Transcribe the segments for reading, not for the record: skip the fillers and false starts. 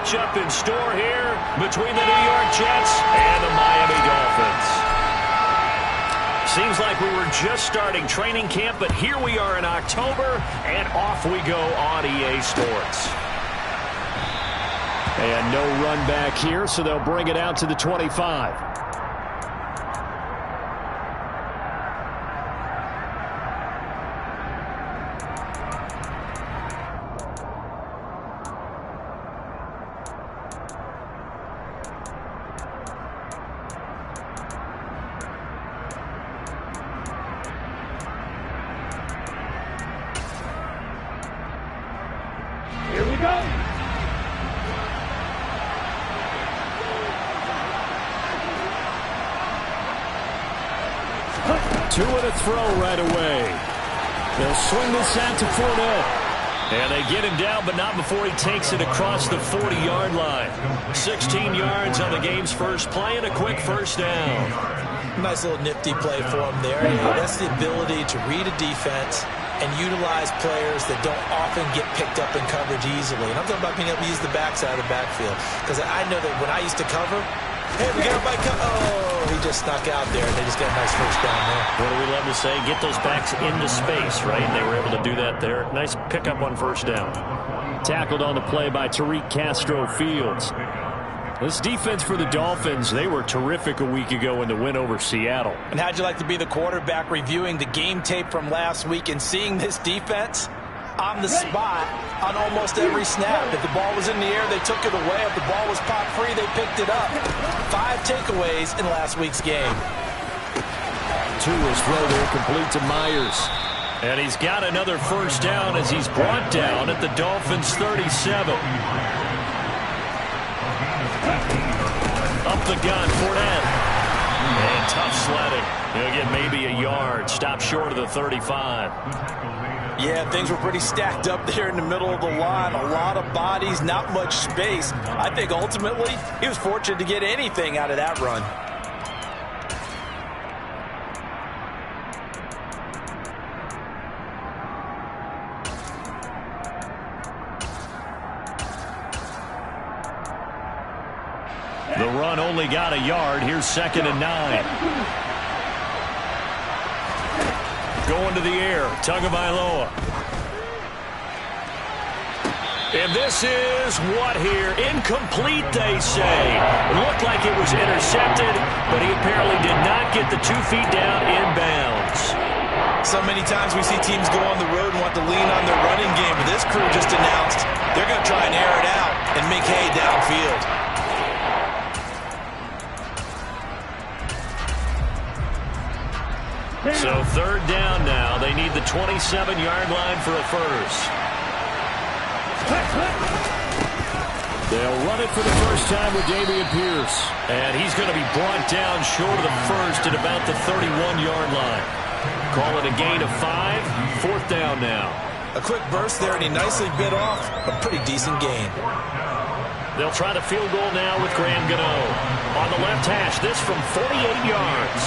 matchup in store here between the New York Jets and the Miami Dolphins. Seems like we were just starting training camp, but here we are in October, and off we go on EA Sports. And no run back here, so they'll bring it out to the 25. Two and a throw right away. They'll swing this out to Fournette. And they get him down, but not before he takes it across the 40-yard line. 16 yards on the game's first play and a quick first down. Nice little nifty play for him there. That's the ability to read a defense and utilize players that don't often get picked up in coverage easily. And I'm talking about being able to use the backside of the backfield. Because I know that when I used to cover, hey, we got everybody he just snuck out there, and they just got a nice first down there. What do we love to say? Get those backs into space, right? And they were able to do that there. Nice pickup on first down. Tackled on the play by Tariq Castro-Fields. This defense for the Dolphins, they were terrific a week ago in the win over Seattle. And how'd you like to be the quarterback reviewing the game tape from last week and seeing this defense on the spot on almost every snap? If the ball was in the air, they took it away. If the ball was pop free, they picked it up. 5 takeaways in last week's game. Tua's throw there complete to Myers. And he's got another first down as he's brought down at the Dolphins' 37. Up the gun, Fournette. And tough sledding. He'll get maybe a yard. Stop short of the 35. Yeah, things were pretty stacked up there in the middle of the line. A lot of bodies, not much space. I think ultimately he was fortunate to get anything out of that run. The run only got a yard. Here's 2nd and 9. Going to the air. Tagovailoa. And this is what here? Incomplete, they say. It looked like it was intercepted, but he apparently did not get the 2 feet down inbounds. So many times we see teams go on the road and want to lean on their running game, but this crew just announced they're going to try and air it out and make hay downfield. So 3rd down now. They need the 27-yard line for a first. They'll run it for the first time with Dameon Pierce. And he's going to be brought down short of the first at about the 31-yard line. Call it a gain of 5. 4th down now. A quick burst there, and he nicely bit off a pretty decent gain. They'll try the field goal now with Graham Gano. On the left hash, this from 48 yards.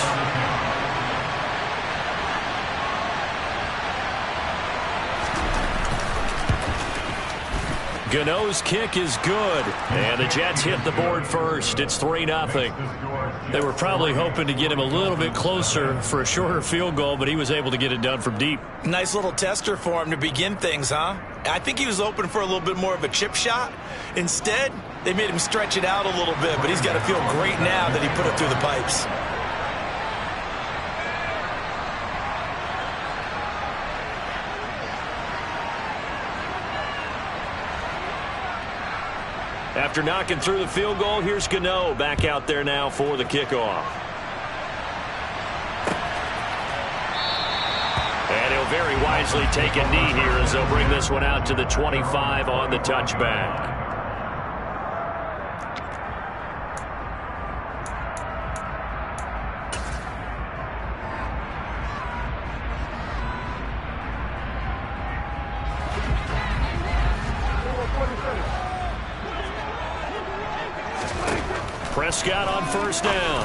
Gano's kick is good. And the Jets hit the board first. It's 3-0. They were probably hoping to get him a little bit closer for a shorter field goal, but he was able to get it done from deep. Nice little tester for him to begin things, huh? I think he was open for a little bit more of a chip shot. Instead, they made him stretch it out a little bit, but he's got to feel great now that he put it through the pipes. After knocking through the field goal, here's Gano back out there now for the kickoff. And he'll very wisely take a knee here as they'll bring this one out to the 25 on the touchback. Prescott on first down.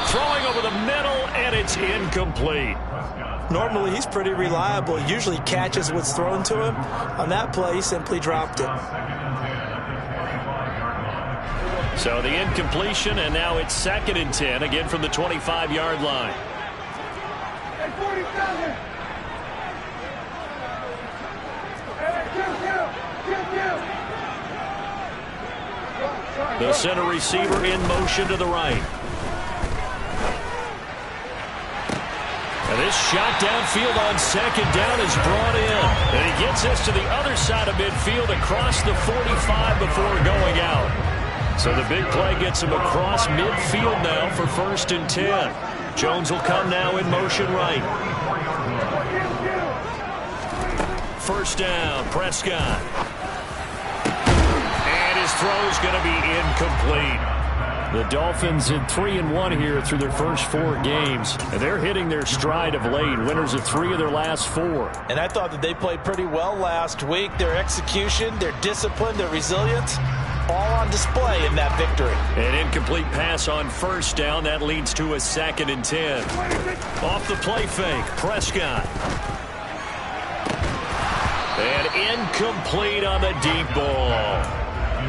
Throwing over the middle, and it's incomplete. Normally, he's pretty reliable. He usually catches what's thrown to him. On that play, he simply dropped it. So the incompletion, and now it's 2nd and 10, again from the 25-yard line. The center receiver in motion to the right. And this shot downfield on 2nd down is brought in. And he gets this to the other side of midfield across the 45 before going out. So the big play gets him across midfield now for 1st and 10. Jones will come now in motion right. 1st down, Prescott. And his throw's going to be incomplete. The Dolphins in 3-1 here through their first 4 games. And they're hitting their stride of late. Winners of 3 of their last 4. And I thought that they played pretty well last week. Their execution, their discipline, their resilience, all on display in that victory. An incomplete pass on 1st down. That leads to a 2nd and 10. Off the play fake, Prescott. And incomplete on the deep ball.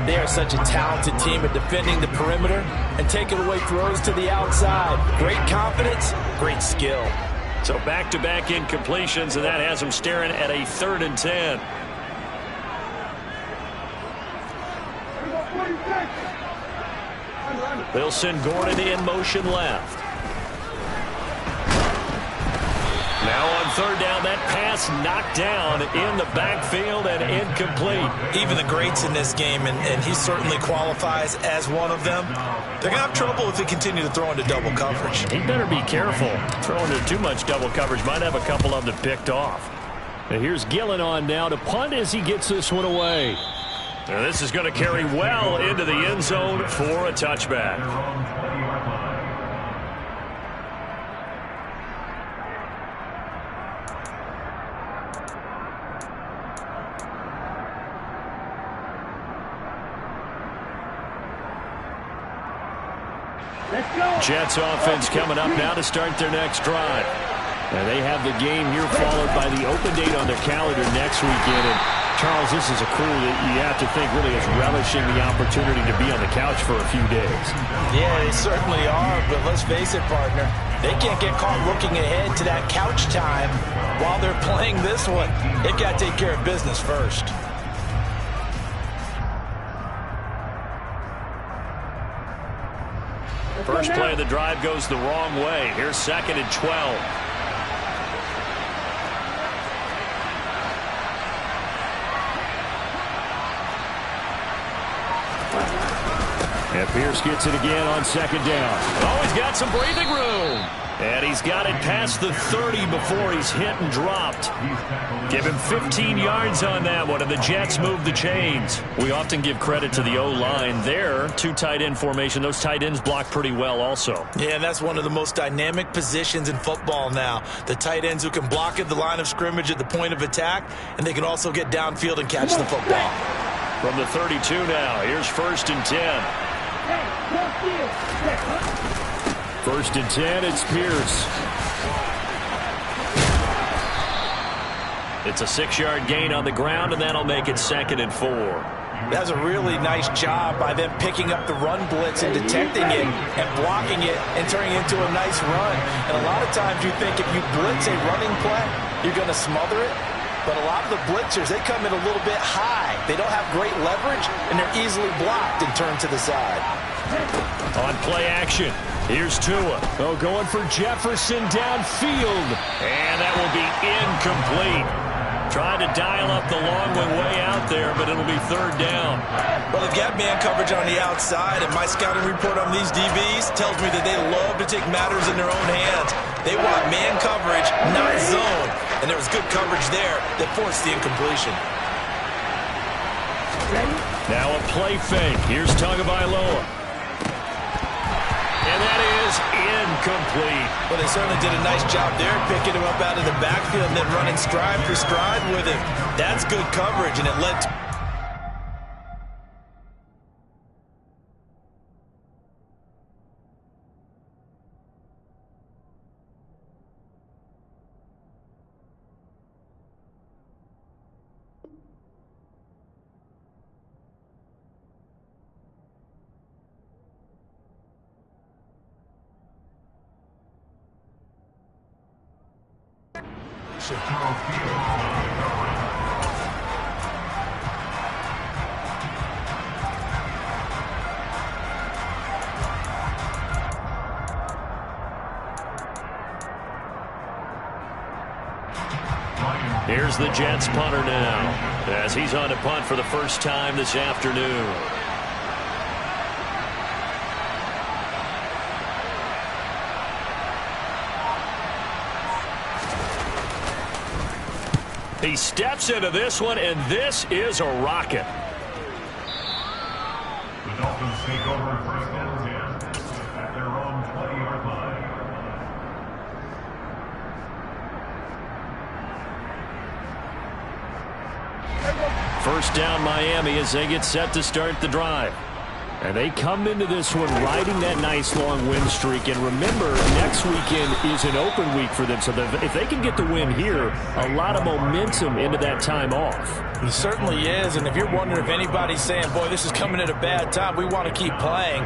They are such a talented team at defending the perimeter and taking away throws to the outside. Great confidence, great skill. So back-to-back incompletions, and that has them staring at a 3rd and 10. They'll send Gordon in motion left. Now on 3rd down, that pass knocked down in the backfield and incomplete. Even the greats in this game, and he certainly qualifies as one of them, they're going to have trouble if they continue to throw into double coverage. He better be careful. Throwing into too much double coverage might have a couple of them picked off. And here's Gillen on now to punt as he gets this one away. And this is going to carry well into the end zone for a touchback. Jets offense coming up now to start their next drive. And they have the game here followed by the open date on their calendar next weekend. And Charles, this is a crew that you have to think really is relishing the opportunity to be on the couch for a few days. Yeah, they certainly are, but let's face it, partner. They can't get caught looking ahead to that couch time while they're playing this one. They've got to take care of business first. First play of the drive goes the wrong way. Here's 2nd and 12. And Pierce gets it again on 2nd down. Oh, he's got some breathing room. And he's got it past the 30 before he's hit and dropped. Give him 15 yards on that one, and the Jets move the chains. We often give credit to the O-line there. 2 tight end formation. Those tight ends block pretty well also. Yeah, and that's one of the most dynamic positions in football now. The tight ends who can block at the line of scrimmage at the point of attack, and they can also get downfield and catch the football. From the 32 now, here's 1st and 10. 1st and 10, it's Pierce. It's a 6-yard gain on the ground, and that'll make it 2nd and 4. That's a really nice job by them picking up the run blitz and detecting it and blocking it and turning it into a nice run. And a lot of times you think if you blitz a running play, you're going to smother it. But a lot of the blitzers, they come in a little bit high. They don't have great leverage, and they're easily blocked and turned to the side. On play action, here's Tua. Oh, going for Jefferson downfield. And that will be incomplete. Trying to dial up the long way out there, but it'll be 3rd down. Well, they've got man coverage on the outside, and my scouting report on these DBs tells me that they love to take matters in their own hands. They want man coverage, not zone. And there was good coverage there that forced the incompletion. Now a play fake. Here's Tagovailoa. And that is incomplete. Well, they certainly did a nice job there, picking him up out of the backfield and then running stride for stride with him. That's good coverage, and it led to... action. Here's the Jets punter now, as he's on to punt for the first time this afternoon. He steps into this one, and this is a rocket. The Dolphins take over first and 10 at their own 20-yard line. First down Miami as they get set to start the drive. And they come into this one riding that nice long win streak. And remember, next weekend is an open week for them. So if they can get the win here, a lot of momentum into that time off. He certainly is. And if you're wondering if anybody's saying, boy, this is coming at a bad time, we want to keep playing,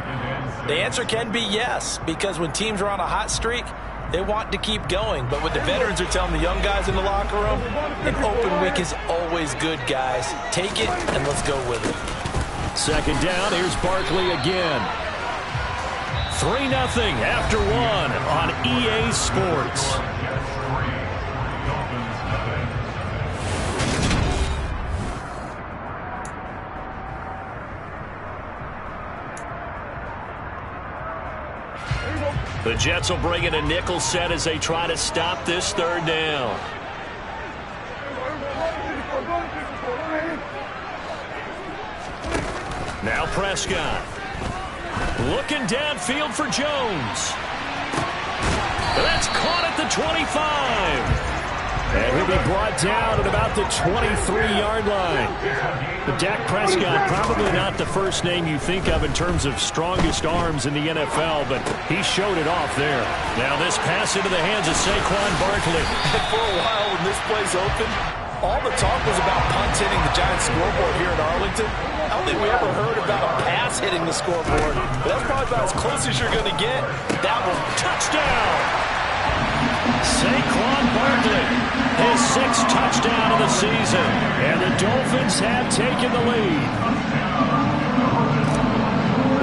the answer can be yes. Because when teams are on a hot streak, they want to keep going. But what the veterans are telling the young guys in the locker room, an open week is always good, guys. Take it and let's go with it. Second down, here's Barkley again. 3-0 after one on EA Sports. The Jets will bring in a nickel set as they try to stop this third down. Now Prescott. Looking downfield for Jones. That's caught at the 25. And he'll be brought down at about the 23-yard line. But Dak Prescott, probably not the first name you think of in terms of strongest arms in the NFL, but he showed it off there. Now this pass into the hands of Saquon Barkley. For a while when this play's open, all the talk was about punts hitting the Giants scoreboard here in Arlington. I don't think we ever heard about a pass hitting the scoreboard. But that's probably about as close as you're going to get. That one, touchdown! Saquon Barkley, his 6th touchdown of the season. And the Dolphins have taken the lead.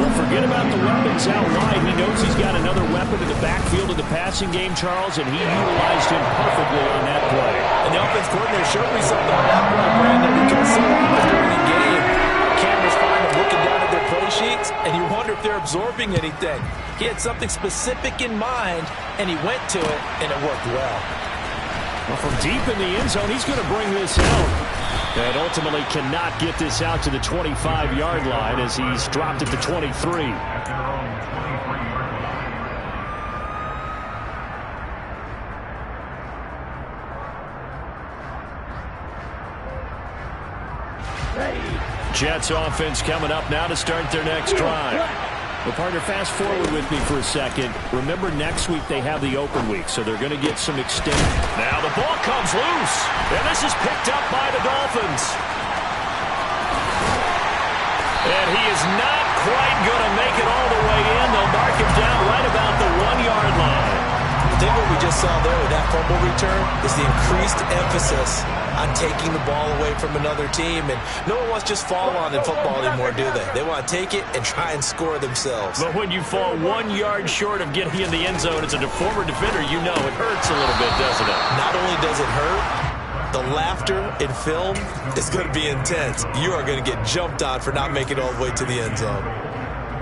Well, forget about the weapons out wide. He knows he's got another weapon in the backfield of the passing game, Charles, and he utilized him perfectly on that play. And the offense coordinator showed me something on that play, Brandon, because so often during the game, cameras find them looking down at their play sheets, and you wonder if they're absorbing anything. He had something specific in mind, and he went to it, and it worked well. Well, from deep in the end zone, he's going to bring this out. And ultimately cannot get this out to the 25-yard line as he's dropped at the 23. At their own 23-yard line. Jets offense coming up now to start their next drive. Well, partner, fast forward with me for a second. Remember, next week they have the open week, so they're going to get some extended. Now the ball comes loose, and this is picked up by the Dolphins. And he is not quite going to make it all the way in. They'll mark him down right about the 1-yard line. I think what we just saw there with that fumble return is the increased emphasis on taking the ball away from another team. And no one wants to just fall on in football anymore, do they? They want to take it and try and score themselves. But when you fall 1 yard short of getting in the end zone as a former defender, you know it hurts a little bit, doesn't it? Not only does it hurt, the laughter in film is going to be intense. You are going to get jumped on for not making it all the way to the end zone.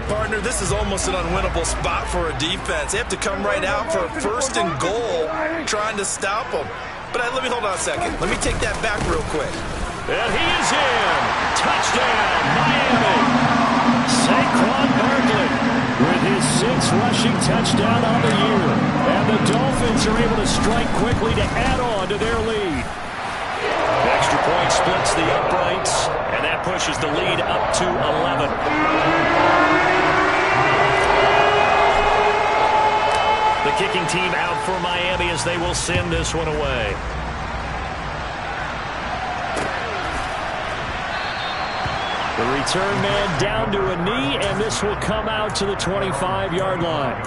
Partner, this is almost an unwinnable spot for a defense. They have to come right out for a 1st and goal trying to stop them. But let me hold on a second. Let me take that back real quick. And he is in. Touchdown, Miami. Saquon Barkley with his 6th rushing touchdown on the year. And the Dolphins are able to strike quickly to add on to their lead. Extra point splits the uprights, and that pushes the lead up to 11. The kicking team out for Miami as they will send this one away. The return man down to a knee, and this will come out to the 25-yard line.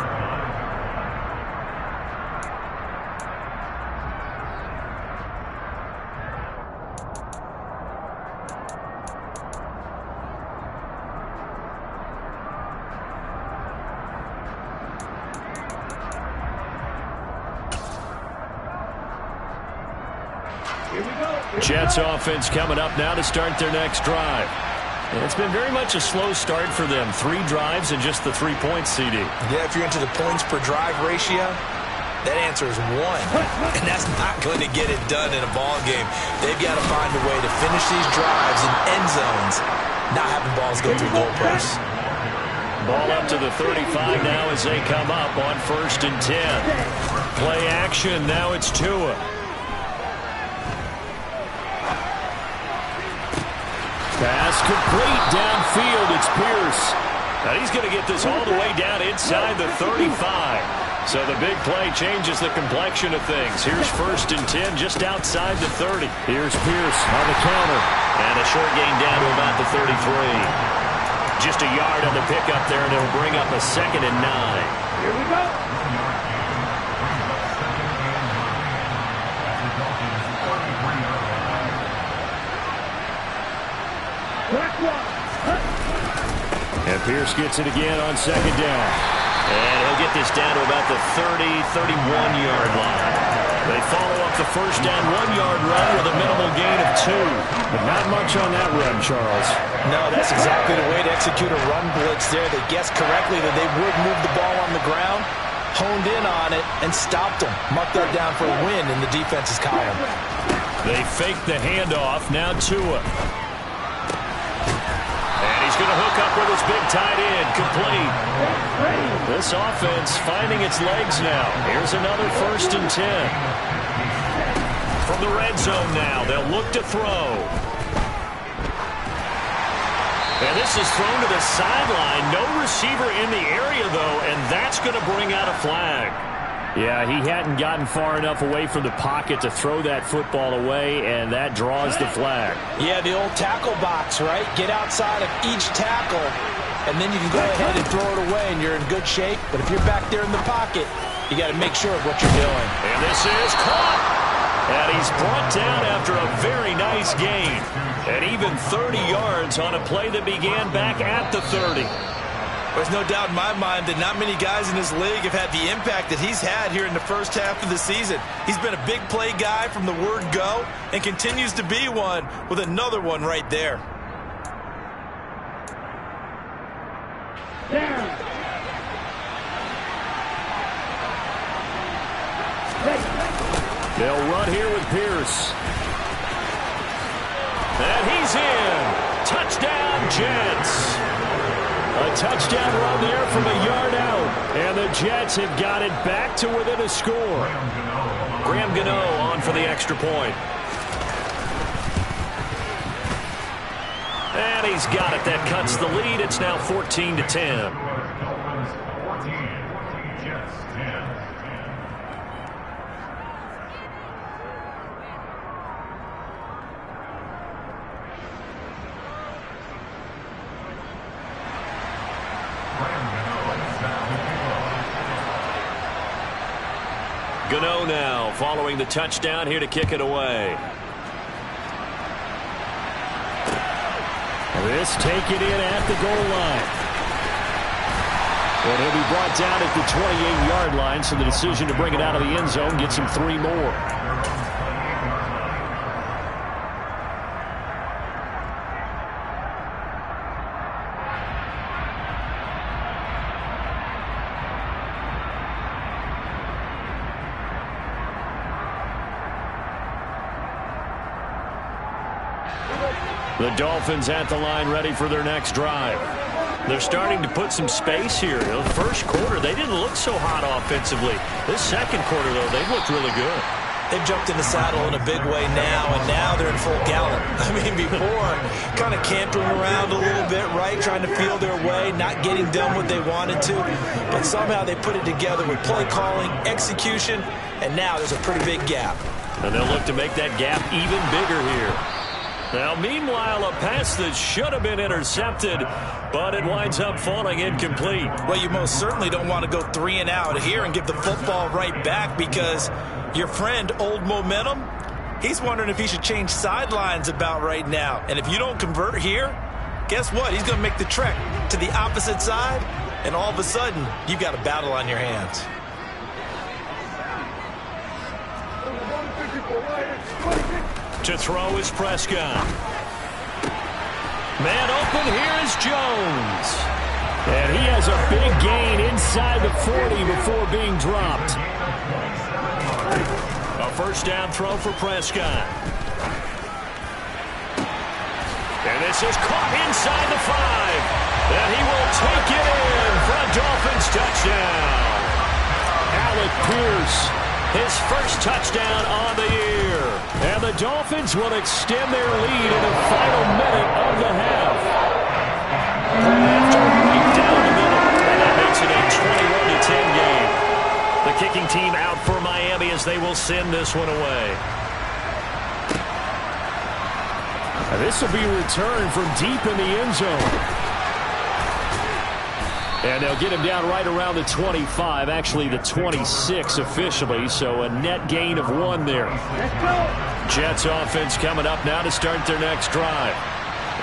Jets offense coming up now to start their next drive. It's been very much a slow start for them. 3 drives and just the 3 points, CD. Yeah, if you're into the points per drive ratio, that answer is 1. And that's not going to get it done in a ball game. They've got to find a way to finish these drives in end zones, not having balls go through goalposts. Ball up to the 35 now as they come up on 1st and 10. Play action. Now it's Tua. Pass complete downfield. It's Pierce. Now he's going to get this all the way down inside the 35. So the big play changes the complexion of things. Here's 1st and 10 just outside the 30. Here's Pierce on the counter. And a short gain down to about the 33. Just a yard on the pickup there, and it'll bring up a 2nd and 9. Here we go. And Pierce gets it again on 2nd down. And he'll get this down to about the 30, 31-yard line. They follow up the 1st down 1-yard run with a minimal gain of 2. But not much on that run, Charles. No, that's exactly the way to execute a run blitz there. They guessed correctly that they would move the ball on the ground, honed in on it, and stopped them. Marked that down for a win in the defense's column. They fake the handoff. Now Tua. And he's going to hook up with his big tight end. Complete. This offense finding its legs now. Here's another 1st and 10. From the red zone now, they'll look to throw. And this is thrown to the sideline. No receiver in the area, though, and that's going to bring out a flag. Yeah, he hadn't gotten far enough away from the pocket to throw that football away, and that draws the flag. Yeah, the old tackle box, right? Get outside of each tackle, and then you can go ahead and throw it away, and you're in good shape. But if you're back there in the pocket, you got to make sure of what you're doing. And this is caught. And he's brought down after a very nice gain. And even 30 yards on a play that began back at the 30. There's no doubt in my mind that not many guys in this league have had the impact that he's had here in the first half of the season. He's been a big play guy from the word go and continues to be one with another one right there. They'll run here with Pierce. And he's in. Touchdown, Jets. A touchdown run there from a yard out. And the Jets have got it back to within a score. Graham Gano on for the extra point. And he's got it. That cuts the lead. It's now 14-10. Gano now following the touchdown here to kick it away. This taken in at the goal line. And he'll be brought down at the 28-yard line, so the decision to bring it out of the end zone gets him 3 more. The Dolphins at the line ready for their next drive. They're starting to put some space here. The first quarter, they didn't look so hot offensively. This second quarter, though, they've looked really good. They've jumped in the saddle in a big way now, and now they're in full gallop. I mean, before, kind of cantering around a little bit, right, trying to feel their way, not getting done what they wanted to. But somehow they put it together with play calling, execution, and now there's a pretty big gap. And they'll look to make that gap even bigger here. Now, meanwhile, a pass that should have been intercepted, but it winds up falling incomplete. Well, you most certainly don't want to go 3 and out here and give the football right back, because your friend, Old Momentum, he's wondering if he should change sidelines about right now. And if you don't convert here, guess what? He's going to make the trek to the opposite side, and all of a sudden, you've got a battle on your hands. To throw is Prescott. Man open, here is Jones. And he has a big gain inside the 40 before being dropped. A first down throw for Prescott. And this is caught inside the 5. And he will take it in for a Dolphins touchdown. Alec Pierce, his first touchdown on the year. And the Dolphins will extend their lead in the final minute of the half. After right down the middle. And that makes it a 21-10 game. The kicking team out for Miami as they will send this one away. And this will be returned from deep in the end zone. And they'll get him down right around the 25, actually the 26 officially, so a net gain of 1 there. Jets offense coming up now to start their next drive.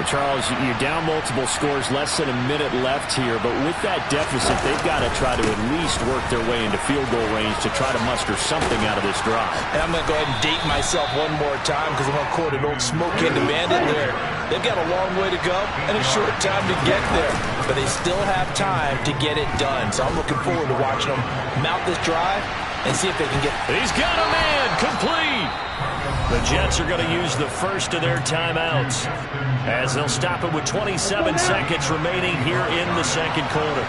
Charles, you're down multiple scores, less than a minute left here, but with that deficit, they've got to try to at least work their way into field goal range to try to muster something out of this drive. And I'm going to go ahead and date myself one more time because I'm going to quote an old Smokey and the Bandit lyric. They've got a long way to go and a short time to get there, but they still have time to get it done. So I'm looking forward to watching them mount this drive and see if they can get... He's got a man, complete! The Jets are going to use the first of their timeouts as they'll stop it with 27 seconds remaining here in the second quarter.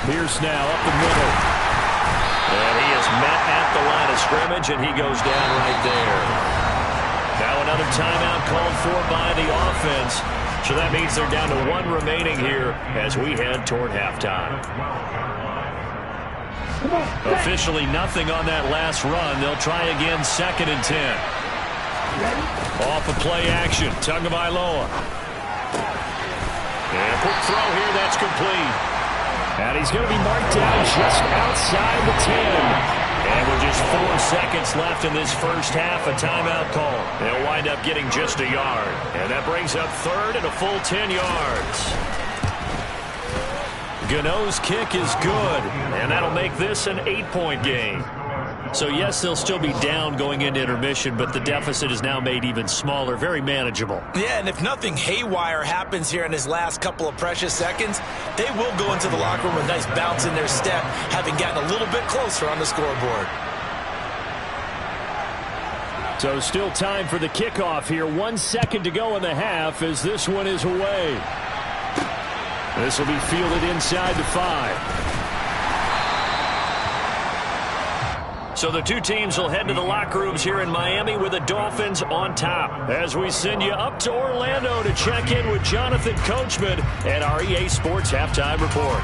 Pierce now up the middle. And he is met at the line of scrimmage, and he goes down right there. Now another timeout called for by the offense. So that means they're down to 1 remaining here as we head toward halftime. Officially nothing on that last run. They'll try again, 2nd and 10. Off of play action, Tagovailoa. And a quick throw here, that's complete. And he's going to be marked down just outside the 10. And with just 4 seconds left in this first half, a timeout call. They'll wind up getting just a yard. And that brings up 3rd and a full 10 yards. Gano's kick is good, and that'll make this an 8-point game. So, yes, they'll still be down going into intermission, but the deficit is now made even smaller, very manageable. Yeah, and if nothing haywire happens here in his last couple of precious seconds, they will go into the locker room with a nice bounce in their step, having gotten a little bit closer on the scoreboard. So still time for the kickoff here. 1 second to go in the half as this one is away. This will be fielded inside the 5. So the two teams will head to the locker rooms here in Miami with the Dolphins on top. As we send you up to Orlando to check in with Jonathan Coachman at our EA Sports Halftime Report.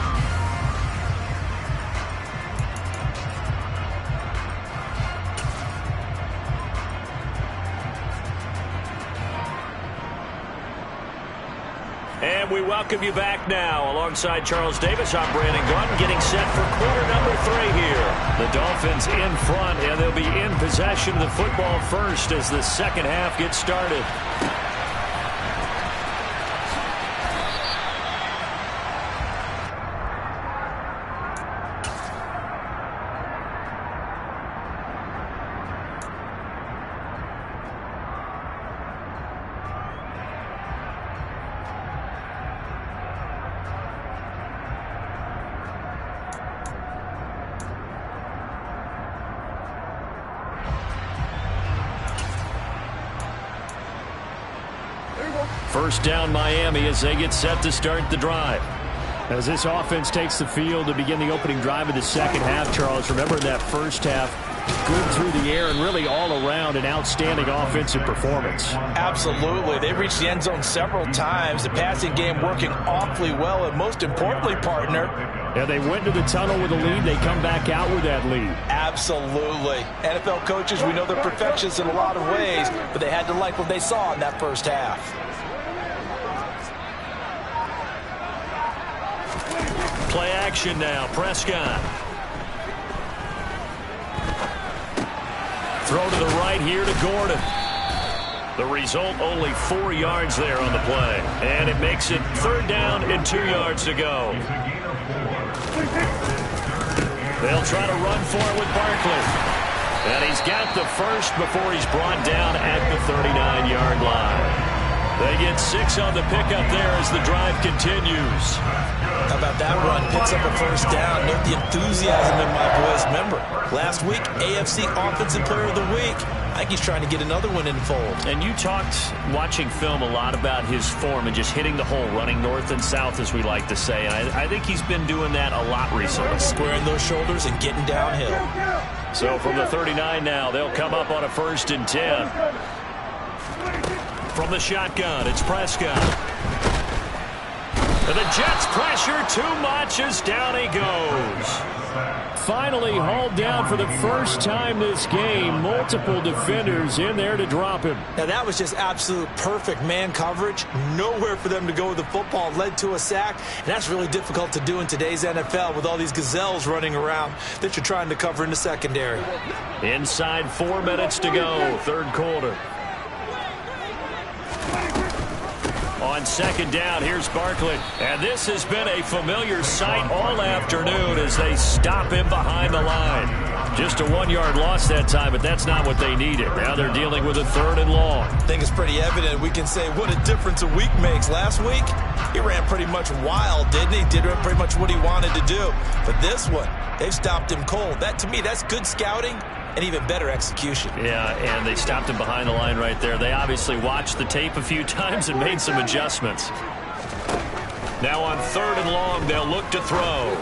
And we welcome you back now. Alongside Charles Davis, I'm Brandon Gaudin, getting set for quarter number 3 here. The Dolphins in front, and they'll be in possession of the football first as the second half gets started. First down Miami as they get set to start the drive. As this offense takes the field to begin the opening drive of the second half, Charles, remember in that first half, good through the air and really all around an outstanding offensive performance. Absolutely. They reached the end zone several times. The passing game working awfully well, and most importantly, partner, yeah, they went to the tunnel with a lead. They come back out with that lead. Absolutely. NFL coaches, we know they're perfectionists in a lot of ways, but they had to like what they saw in that first half. Play action now, Prescott. Throw to the right here to Gordon. The result, only 4 yards there on the play. And it makes it 3rd down and 2 yards to go. They'll try to run for it with Barkley. And he's got the first before he's brought down at the 39-yard line. They get 6 on the pickup there as the drive continues. How about that run? Picks up a first down. Note the enthusiasm in my boys. Remember, last week, AFC Offensive Player of the Week. I think he's trying to get another one in the fold. And you talked, watching film, a lot about his form and just hitting the hole, running north and south, as we like to say. And I think he's been doing that a lot recently. Squaring those shoulders and getting downhill. So from the 39 now, they'll come up on a 1st and 10. From the shotgun, it's Prescott. And the Jets pressure too much as down he goes. Finally hauled down for the first time this game. Multiple defenders in there to drop him. Now that was just absolute perfect man coverage. Nowhere for them to go with the football. Led to a sack. And that's really difficult to do in today's NFL with all these gazelles running around that you're trying to cover in the secondary. Inside 4 minutes to go, 3rd quarter. On 2nd down, here's Barkley. And this has been a familiar sight all afternoon as they stop him behind the line. Just a 1-yard loss that time, but that's not what they needed. Now they're dealing with a 3rd and long. I think it's pretty evident. We can say what a difference a week makes. Last week, he ran pretty much wild, didn't he? Did pretty much what he wanted to do. But this one, they've stopped him cold. That, to me, that's good scouting. And even better execution. Yeah, and they stopped him behind the line right there. They obviously watched the tape a few times and made some adjustments. Now on 3rd and long, they'll look to throw.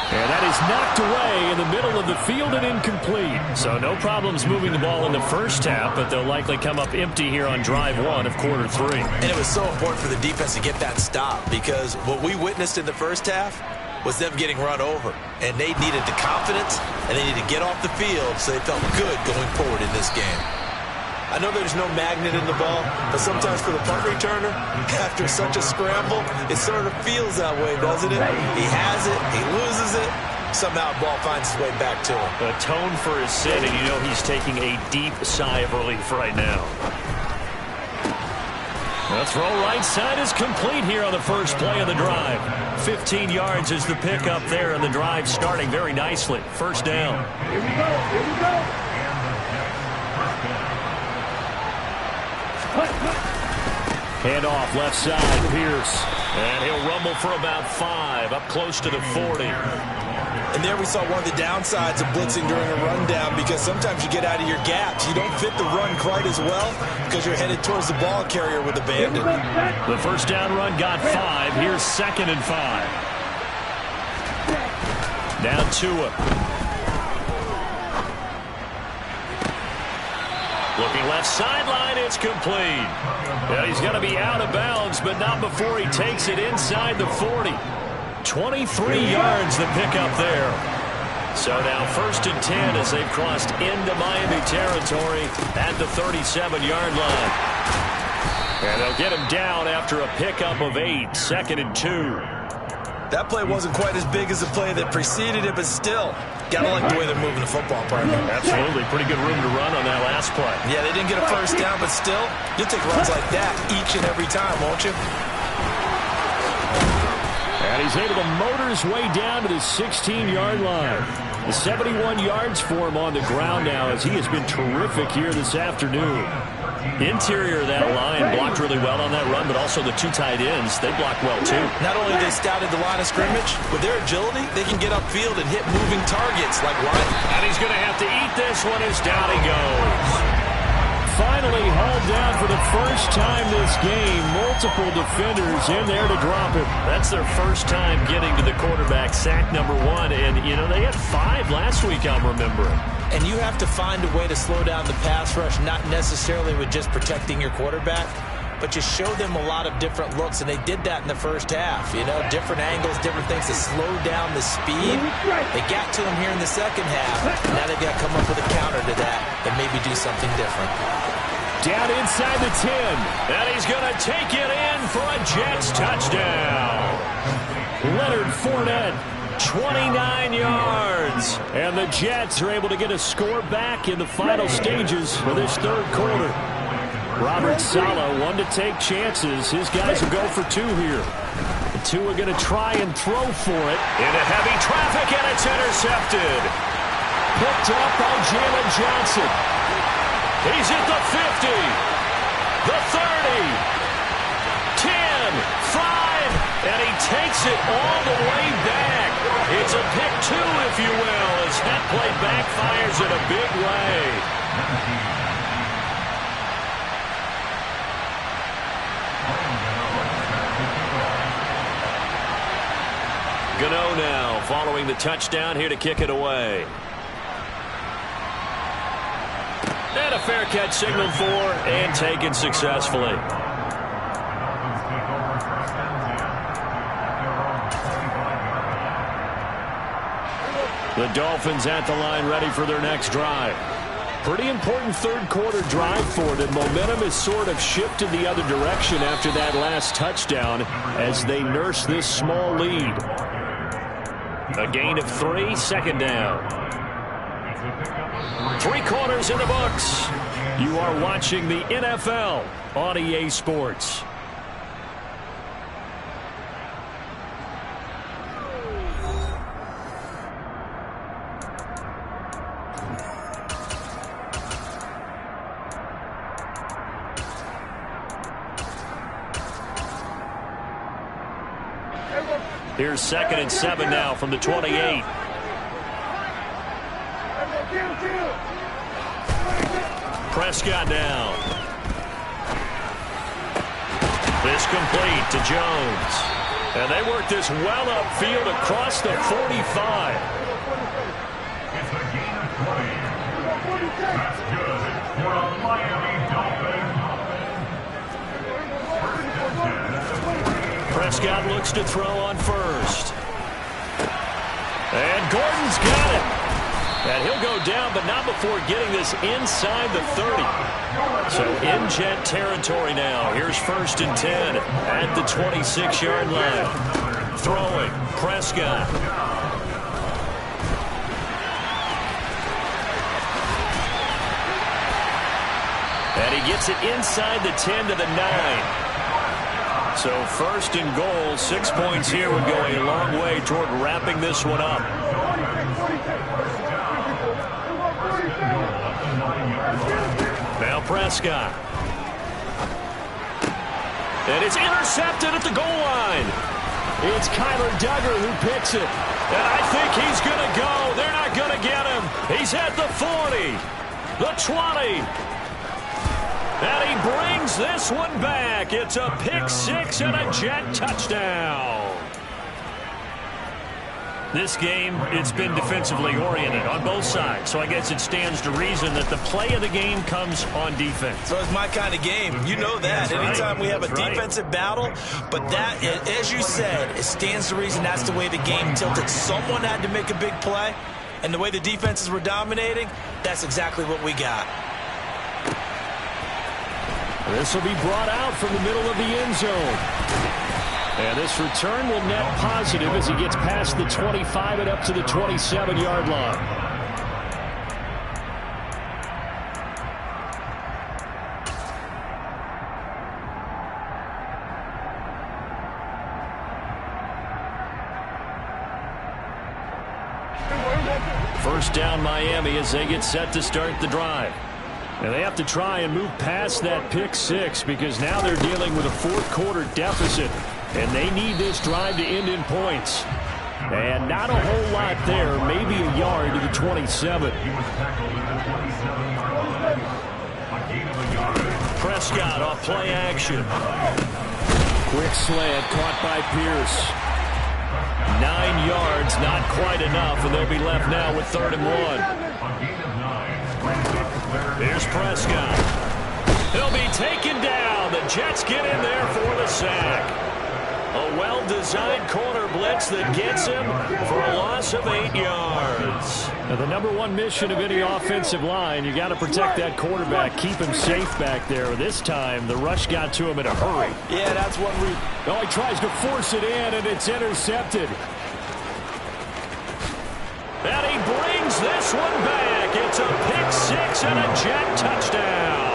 And that is knocked away in the middle of the field and incomplete. So no problems moving the ball in the first half, but they'll likely come up empty here on drive 1 of quarter 3. And it was so important for the defense to get that stop because what we witnessed in the first half was them getting run over. And they needed the confidence, and they needed to get off the field so they felt good going forward in this game. I know there's no magnet in the ball, but sometimes for the punt returner, after such a scramble, it sort of feels that way, doesn't it? He has it, he loses it, somehow the ball finds its way back to him. A tone for his sin, and you know he's taking a deep sigh of relief right now. The throw right side is complete here on the first play of the drive. 15 yards is the pickup there, and the drive starting very nicely. 1st down. Here we go. Hand off left side, Pierce. And he'll rumble for about 5, up close to the 40. And there we saw one of the downsides of blitzing during a rundown because sometimes you get out of your gaps. You don't fit the run quite as well because you're headed towards the ball carrier with abandon. The 1st down run got 5. Here's 2nd and 5. Now Tua. Looking left sideline, it's complete. Yeah, he's going to be out of bounds, but not before he takes it inside the 40. 23 yards the pickup there. So now 1st and 10 as they've crossed into Miami territory at the 37-yard line. And they'll get him down after a pickup of 8, 2nd and 2. That play wasn't quite as big as the play that preceded it, but still, gotta like the way they're moving the football, partner. Absolutely. Pretty good room to run on that last play. Yeah, they didn't get a 1st down, but still, you'll take runs like that each and every time, won't you? And he's able to motor his way down to the 16-yard line. The 71 yards for him on the ground now as he has been terrific here this afternoon. Interior of that line blocked really well on that run, but also the 2 tight ends, they blocked well too. Not only they scouted the line of scrimmage, with their agility, they can get upfield and hit moving targets like Ryan. And he's going to have to eat this one as down he goes. Finally hauled down for the first time this game. Multiple defenders in there to drop him. That's their first time getting to the quarterback, sack number 1. And, you know, they had 5 last week, I'm remembering. And you have to find a way to slow down the pass rush, not necessarily with just protecting your quarterback, but you show them a lot of different looks, and they did that in the first half. You know, different angles, different things to slow down the speed. They got to him here in the second half. Now they've got to come up with a counter to that and maybe do something different. Down inside the 10. And he's going to take it in for a Jets touchdown. Leonard Fournette, 29 yards. And the Jets are able to get a score back in the final stages for this 3rd quarter. Robert Saleh, one to take chances. His guys will go for 2 here. The 2 are going to try and throw for it. Into heavy traffic, and it's intercepted. picked up by Jalen Johnson. He's at the 50, the 30, 10, 5, and he takes it all the way back. It's a pick 2, if you will, as that play backfires in a big way. Gano now following the touchdown here to kick it away. And a fair catch signaled for and taken successfully. The Dolphins at the line ready for their next drive. Pretty important third quarter drive for them. Momentum has sort of shifted the other direction after that last touchdown as they nurse this small lead. A gain of 3, second down. 3 quarters in the books. You are watching the NFL on EA Sports. Here's 2nd and 7 now from the 28. Prescott now. This complete to Jones. And they work this well upfield across the 45. It's a gain of 20. That's good for a Miami Dolphins. Prescott looks to throw on first. And Gordon's got it. And he'll go down, but not before getting this inside the 30. So in Jet territory now. Here's 1st and 10 at the 26-yard line. Throwing, Prescott. And he gets it inside the 10 to the 9. So 1st and goal, 6 points here would go a long way toward wrapping this one up. Now Prescott. And it's intercepted at the goal line. It's Kyler Duggar who picks it. And I think he's going to go. They're not going to get him. He's at the 40, the 20. And he brings this one back. It's a pick 6 and a Jet touchdown. This game, it's been defensively oriented on both sides. So I guess it stands to reason that the play of the game comes on defense. So it's my kind of game. You know that. Anytime we have a defensive battle, but that, as you said, it stands to reason that's the way the game tilted. Someone had to make a big play, and the way the defenses were dominating, that's exactly what we got. This will be brought out from the middle of the end zone. And this return will net positive as he gets past the 25 and up to the 27-yard line. First down Miami as they get set to start the drive. And they have to try and move past that pick 6 because now they're dealing with a fourth quarter deficit. And they need this drive to end in points. And not a whole lot there, maybe a yard to the 27. Prescott off play action. Quick slant caught by Pierce. 9 yards, not quite enough, and they'll be left now with 3rd and 1. Here's Prescott. He'll be taken down. The Jets get in there for the sack. A well-designed corner blitz that gets him for a loss of 8 yards. Now, the number one mission of any offensive line, you got to protect that quarterback, keep him safe back there. This time, the rush got to him in a hurry. Yeah, that's what we... Oh, he tries to force it in, and it's intercepted. And he brings this one back. It's a pick 6 and a Jet touchdown.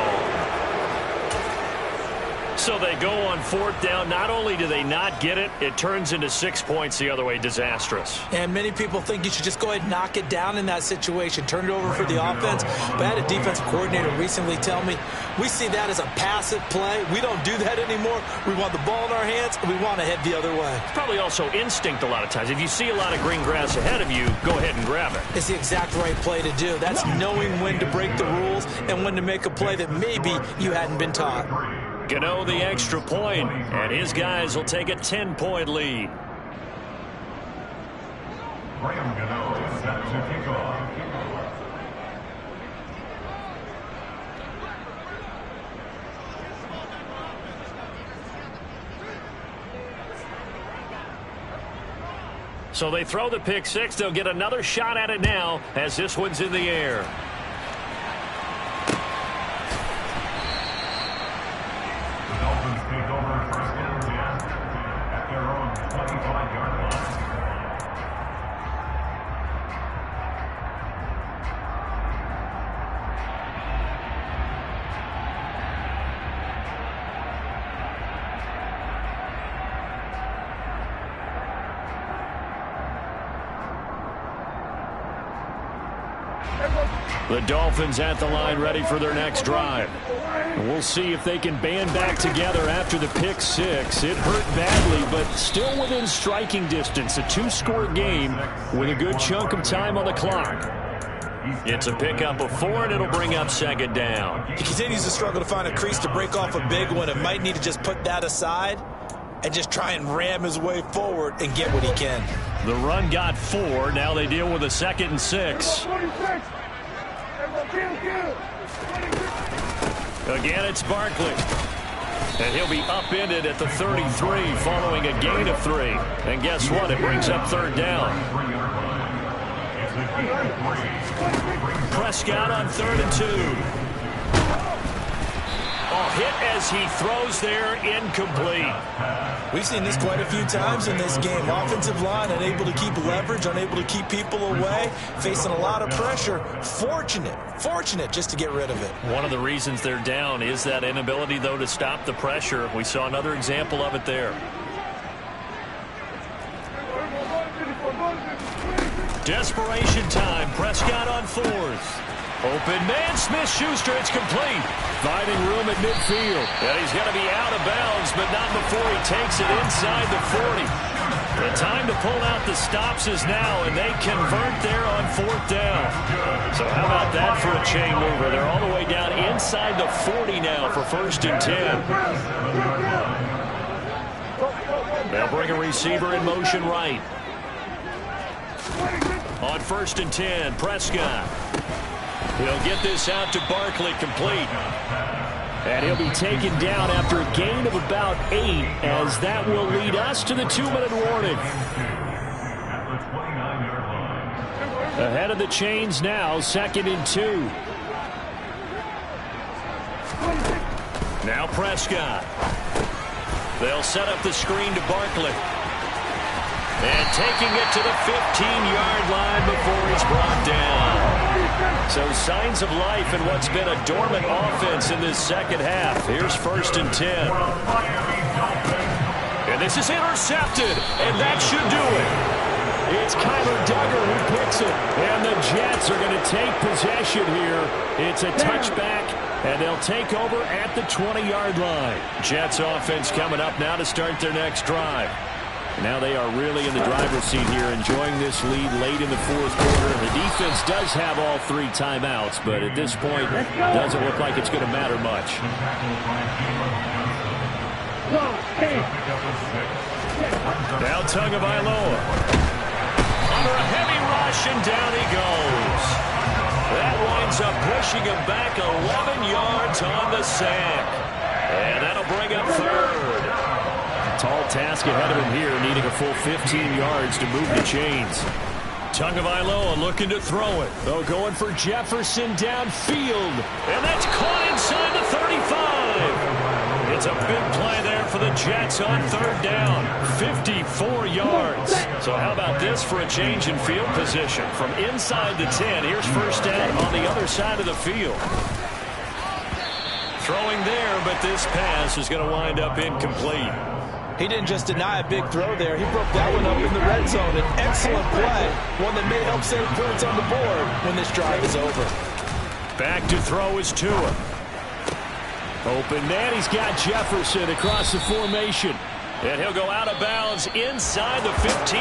So they go on 4th down. Not only do they not get it, it turns into 6 points the other way. Disastrous. And many people think you should just go ahead and knock it down in that situation. Turn it over for the offense. But I had a defensive coordinator recently tell me, we see that as a passive play. We don't do that anymore. We want the ball in our hands, and we want to head the other way. It's probably also instinct a lot of times. If you see a lot of green grass ahead of you, go ahead and grab it. It's the exact right play to do. That's knowing when to break the rules and when to make a play that maybe you hadn't been taught. Gano the extra point, and his guys will take a 10-point lead. Graham Gano is set to kick off. So they throw the pick six. They'll get another shot at it now as this one's in the air. The Dolphins at the line ready for their next drive. And we'll see if they can band back together after the pick six. It hurt badly, but still within striking distance. A 2-score game with a good chunk of time on the clock. It's a pickup of 4, and it'll bring up 2nd down. He continues to struggle to find a crease to break off a big one. It might need to just put that aside and just try and ram his way forward and get what he can. The run got 4. Now they deal with a 2nd and 6. Again, it's Barkley. And he'll be upended at the 33 following a gain of 3. And guess what? It brings up 3rd down. Prescott on 3rd and 2. Hit as he throws there, incomplete. We've seen this quite a few times in this game. Offensive line unable to keep leverage, unable to keep people away, facing a lot of pressure. Fortunate just to get rid of it. One of the reasons they're down is that inability, though, to stop the pressure. We saw another example of it there. Desperation time. Prescott on 4th. Open man, Smith-Schuster, it's complete. Finding room at midfield. And he's going to be out of bounds, but not before he takes it inside the 40. The time to pull out the stops is now, and they convert there on 4th down. So how about that for a chain mover? They're all the way down inside the 40 now for 1st and 10. They'll bring a receiver in motion right. On 1st and 10, Prescott. He'll get this out to Barkley, complete. And he'll be taken down after a gain of about 8, as that will lead us to the 2-minute warning. Ahead of the chains now, 2nd and 2. Now Prescott. They'll set up the screen to Barkley. And taking it to the 15-yard line before he's brought down. So signs of life in what's been a dormant offense in this second half. Here's 1st and 10. And this is intercepted, and that should do it. It's Kyler Duggar who picks it, and the Jets are going to take possession here. It's a touchback, and they'll take over at the 20-yard line. Jets offense coming up now to start their next drive. Now they are really in the driver's seat here, enjoying this lead late in the 4th quarter. The defense does have all 3 timeouts, but at this point, doesn't look like it's going to matter much. Now Tagovailoa. Under a heavy rush, and down he goes. That winds up pushing him back 11 yards on the sack. And that'll bring up 3rd. Tall task ahead of him here, needing a full 15 yards to move the chains. Tagovailoa looking to throw it. Though going for Jefferson downfield. And that's caught inside the 35. It's a big play there for the Jets on 3rd down. 54 yards. So how about this for a change in field position? From inside the 10, here's 1st down on the other side of the field. Throwing there, but this pass is going to wind up incomplete. He didn't just deny a big throw there. He broke that one up in the red zone. An excellent play. One that may help save points on the board when this drive is over. Back to throw is Tua. Open net. He's got Jefferson across the formation. And he'll go out of bounds inside the 15.